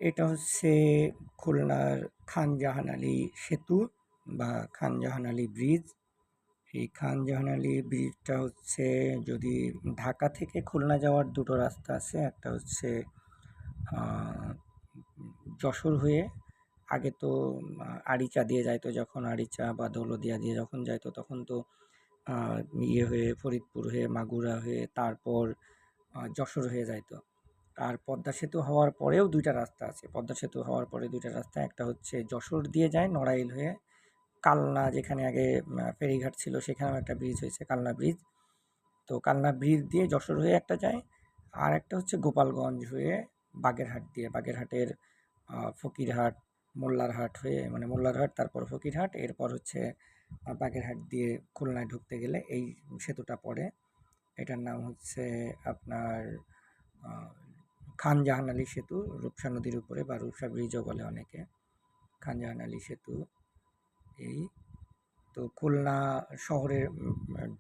এটা হচ্ছে খুলনার খান জাহান আলী সেতু বা খান জাহান আলী ব্রিজ। এই খান জাহান আলী ব্রিজটা হচ্ছে, যদি ঢাকা থেকে খুলনা যাওয়ার দুটো রাস্তা আছে। একটা হচ্ছে যশোর হয়ে, আগে তো আরিচা দিয়ে যাইতো, যখন আরিচা বা দৌলতদিয়া দিয়ে যখন যাইতো তখন তো ইয়ে হয়ে ফরিদপুর হয়ে মাগুরা হয়ে তারপর যশোর হয়ে যাইতো। আর পদ্মা সেতু হওয়ার পরেও দুইটা রাস্তা আছে। পদ্মা সেতু হওয়ার পরে দুইটা রাস্তা, একটা হচ্ছে যশোর দিয়ে যায় নড়াইল হয়ে, কালনা যেখানে আগে ফেরিঘাট ছিল সেখানেও একটা ব্রিজ হয়েছে কালনা ব্রিজ। তো কালনা ব্রিজ দিয়ে যশোর হয়ে একটা যায়, আর একটা হচ্ছে গোপালগঞ্জ হয়ে বাগেরহাট দিয়ে, বাগেরহাটের ফকিরহাট মোল্লারহাট হয়ে, মানে মোল্লারহাট তারপর ফকিরহাট, এরপর হচ্ছে বাগেরহাট দিয়ে খুলনায় ঢুকতে গেলে এই সেতুটা পড়ে। এটার নাম হচ্ছে আপনার আহ, খান জাহান আলী সেতু, রূপসা নদীর উপরে, বা রূপসা ব্রিজও বলে অনেকে। খান জাহান আলী সেতু এই। তো খুলনা শহরে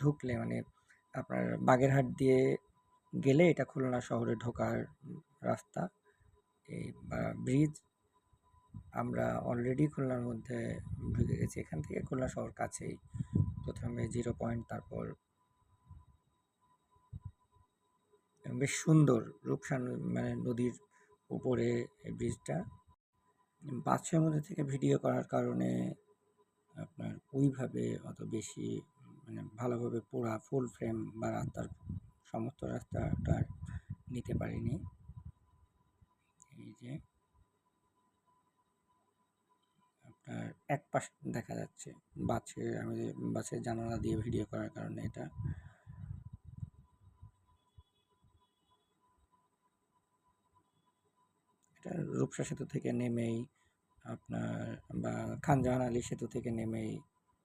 ঢুকলে, মানে আপনার বাগেরহাট দিয়ে গেলে এটা খুলনা শহরে ঢোকার রাস্তা, এই বা ব্রিজ। আমরা অলরেডি খুলনার মধ্যে ঢুকে গেছি। এখান থেকে খুলনা শহর কাছেই। প্রথমে 0 পয়েন্ট, তারপর বেশ সুন্দর রূপসা মানে নদীর উপরে এই ব্রিজটা। বাসের মধ্যে থেকে ভিডিও করার কারণে আপনার ওইভাবে অত বেশি, মানে ভালোভাবে পুরা ফুল ফ্রেম বা রাস্তার সমস্ত রাস্তাটা নিতে পারিনি। এই যে আপনার এক পাশ দেখা যাচ্ছে বাসের, আমি বাসের জানালা দিয়ে ভিডিও করার কারণে এটা রূপসা সেতু থেকে নেমেই আপনার, বা খান জাহান আলী সেতু থেকে নেমেই